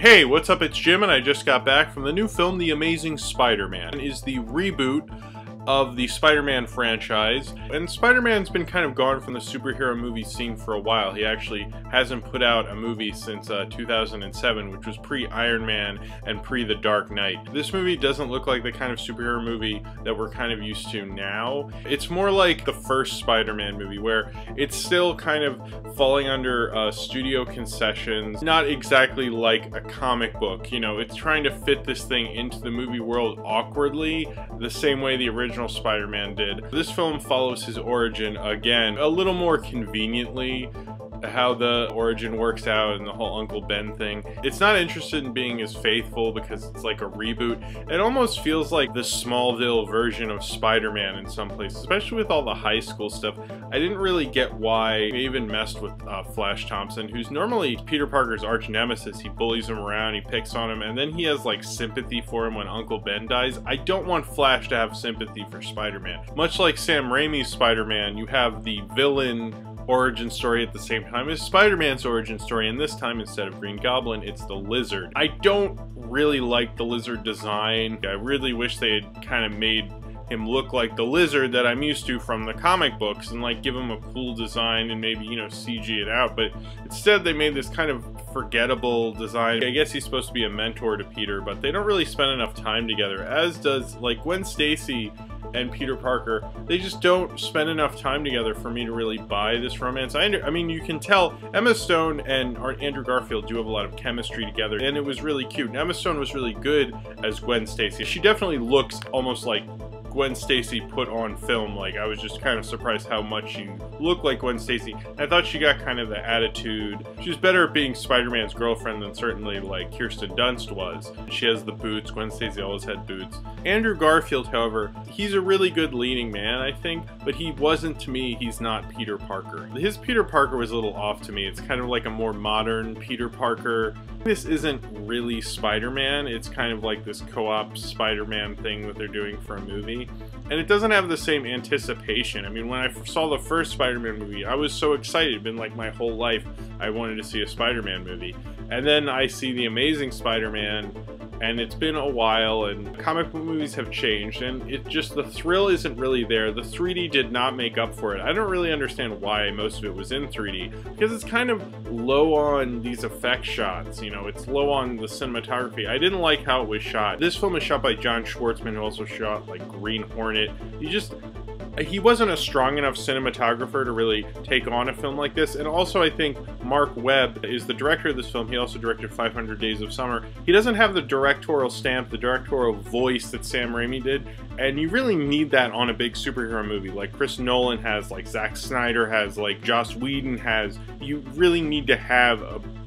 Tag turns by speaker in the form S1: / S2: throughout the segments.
S1: Hey, what's up? It's Jim, and I just got back from the new film, The Amazing Spider-Man. It is the reboot of the Spider-Man franchise, and Spider-Man's been kind of gone from the superhero movie scene for a while. He actually hasn't put out a movie since 2007, which was pre-Iron Man and pre-The Dark Knight. This movie doesn't look like the kind of superhero movie that we're kind of used to now. It's more like the first Spider-Man movie, where it's still kind of falling under studio concessions, not exactly like a comic book. You know, it's trying to fit this thing into the movie world awkwardly, the same way the original Spider-Man did. This film follows his origin again, a little more conveniently, how the origin works out and the whole Uncle Ben thing. It's not interested in being as faithful because it's like a reboot. It almost feels like the Smallville version of Spider-Man in some places, especially with all the high school stuff. I didn't really get why they even messed with Flash Thompson, who's normally Peter Parker's arch nemesis. He bullies him around, he picks on him, and then he has like sympathy for him when Uncle Ben dies. I don't want Flash to have sympathy for Spider-Man. Much like Sam Raimi's Spider-Man, you have the villain origin story at the same time as Spider-Man's origin story, and this time instead of Green Goblin, it's the Lizard. I don't really like the Lizard design. I really wish they had kind of made him look like the Lizard that I'm used to from the comic books and like give him a cool design and maybe, you know, CG it out, but instead they made this kind of forgettable design. I guess he's supposed to be a mentor to Peter, but they don't really spend enough time together, as does like Gwen Stacy and Peter Parker. They just don't spend enough time together for me to really buy this romance. I mean, you can tell Emma Stone and Andrew Garfield do have a lot of chemistry together, and it was really cute. And Emma Stone was really good as Gwen Stacy. She definitely looks almost like Gwen Stacy put on film. Like, I was just kind of surprised how much she looked like Gwen Stacy. I thought she got kind of the attitude. She was better at being Spider-Man's girlfriend than certainly like Kirsten Dunst was. She has the boots. Gwen Stacy always had boots. Andrew Garfield, however, he's a really good leading man, I think, but he wasn't, to me, he's not Peter Parker. His Peter Parker was a little off to me. It's kind of like a more modern Peter Parker. This isn't really Spider-Man. It's kind of like this co-op Spider-Man thing that they're doing for a movie. And it doesn't have the same anticipation. I mean, when I saw the first Spider-Man movie, I was so excited. It'd been like my whole life I wanted to see a Spider-Man movie. And then I see The Amazing Spider-Man, and it's been a while, and comic book movies have changed, and it just, the thrill isn't really there. The 3D did not make up for it. I don't really understand why most of it was in 3D, because it's kind of low on these effect shots, you know, it's low on the cinematography. I didn't like how it was shot. This film is shot by John Schwartzman, who also shot like Green Hornet. He wasn't a strong enough cinematographer to really take on a film like this, and also I think Mark Webb is the director of this film. He also directed 500 Days of Summer. He doesn't have the directorial stamp, the directorial voice that Sam Raimi did, and you really need that on a big superhero movie like Chris Nolan has, like Zack Snyder has, like Joss Whedon has. You really need to have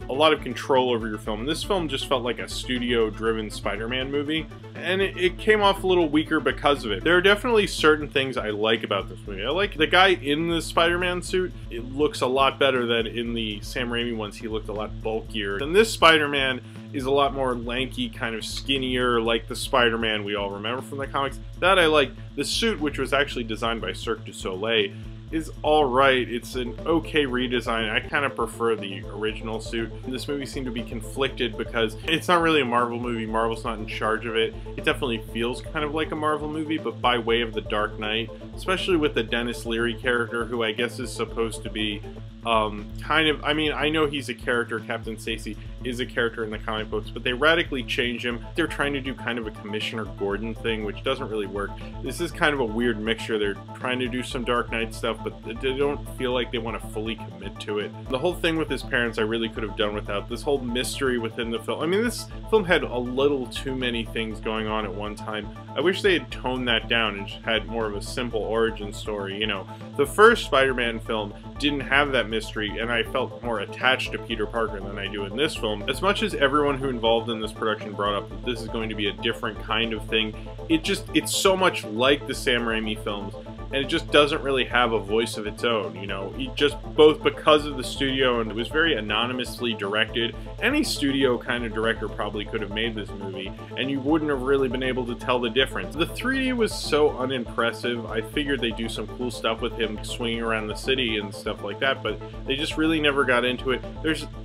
S1: a lot of control over your film. And this film just felt like a studio-driven Spider-Man movie, and it came off a little weaker because of it. There are definitely certain things I like about this movie. I like the guy in the Spider-Man suit. It looks a lot better than in the Sam Raimi ones. He looked a lot bulkier. And this Spider-Man is a lot more lanky, kind of skinnier, like the Spider-Man we all remember from the comics. That I like. The suit, which was actually designed by Cirque du Soleil, is alright. It's an okay redesign. I kind of prefer the original suit. This movie seemed to be conflicted because it's not really a Marvel movie. Marvel's not in charge of it. It definitely feels kind of like a Marvel movie, but by way of The Dark Knight, especially with the Dennis Leary character, who I guess is supposed to be kind of, I mean, I know he's a character, Captain Stacy is a character in the comic books, but they radically change him. They're trying to do kind of a Commissioner Gordon thing, which doesn't really work. This is kind of a weird mixture. They're trying to do some Dark Knight stuff, but they don't feel like they want to fully commit to it. The whole thing with his parents I really could have done without. This whole mystery within the film. I mean, this film had a little too many things going on at one time. I wish they had toned that down and just had more of a simple origin story, you know. The first Spider-Man film didn't have that mystery, and I felt more attached to Peter Parker than I do in this film. As much as everyone who involved in this production brought up that this is going to be a different kind of thing, it's so much like the Sam Raimi films. and it just doesn't really have a voice of its own, you know. It just, both because of the studio, and it was very anonymously directed. Any studio kind of director probably could have made this movie, and you wouldn't have really been able to tell the difference. The 3D was so unimpressive. I figured they'd do some cool stuff with him swinging around the city and stuff like that, but they just really never got into it.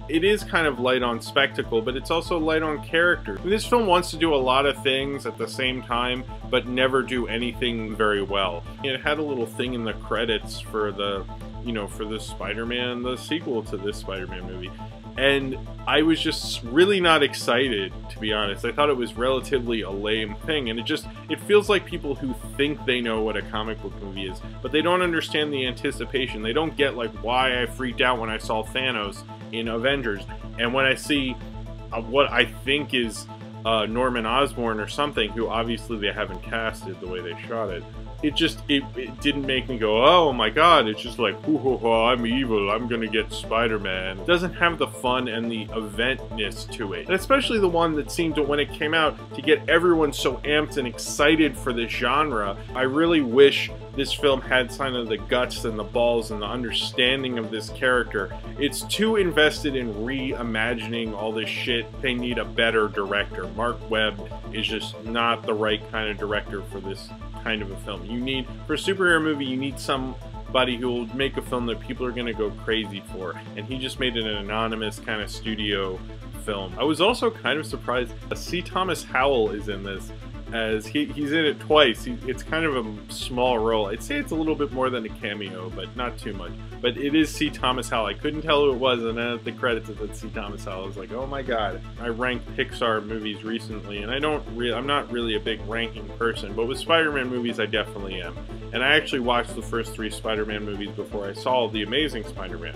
S1: It is kind of light on spectacle, but it's also light on character. This film wants to do a lot of things at the same time, but never do anything very well. It had a little thing in the credits for the, you know, for the Spider-Man, the sequel to this Spider-Man movie. And I was just really not excited, to be honest. I thought it was relatively a lame thing, and it feels like people who think they know what a comic book movie is, but they don't understand the anticipation. They don't get, like, why I freaked out when I saw Thanos in Avengers, and when I see what I think is Norman Osborn or something, who obviously they haven't casted the way they shot it. It didn't make me go, oh my god. It's just like, hoo hoo hoo, I'm evil, I'm gonna get Spider-Man. It doesn't have the fun and the eventness to it. And especially the one that seemed to, when it came out, to get everyone so amped and excited for this genre. I really wish this film had kind of the guts and the balls and the understanding of this character. It's too invested in reimagining all this shit. They need a better director. Mark Webb is just not the right kind of director for this kind of a film. For a superhero movie, you need somebody who will make a film that people are going to go crazy for, and he just made it an anonymous kind of studio film. I was also kind of surprised C. Thomas Howell is in this, as he's in it twice. It's kind of a small role. I'd say it's a little bit more than a cameo, but not too much. But it is C. Thomas Howell. I couldn't tell who it was, and then at the credits it said C. Thomas Howell. I was like, oh my god. I ranked Pixar movies recently, and I'm not really a big ranking person, but with Spider-Man movies I definitely am. And I actually watched the first 3 Spider-Man movies before I saw The Amazing Spider-Man.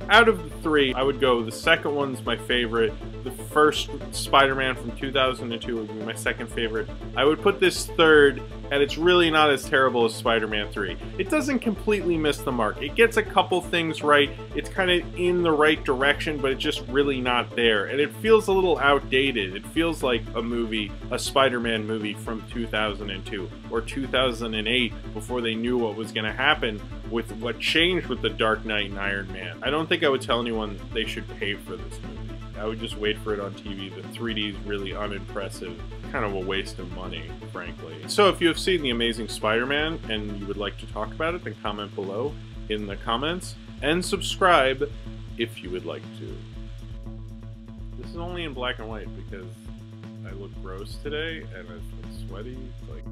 S1: Out of the 3, I would go, the second one's my favorite. The first Spider-Man from 2002 would be my second favorite. I would put this third, and it's really not as terrible as Spider-Man 3. It doesn't completely miss the mark. It gets a couple things right. It's kind of in the right direction, but it's just really not there. And it feels a little outdated. It feels like a Spider-Man movie from 2002 or 2008, before they knew what was going to happen with what changed with The Dark Knight and Iron Man. I don't think I would tell anyone they should pay for this movie. I would just wait for it on TV. The 3D is really unimpressive. Kind of a waste of money, frankly. So if you have seen The Amazing Spider-Man and you would like to talk about it, then comment below in the comments. And subscribe if you would like to. This is only in black and white because I look gross today and I'm sweaty. It's like...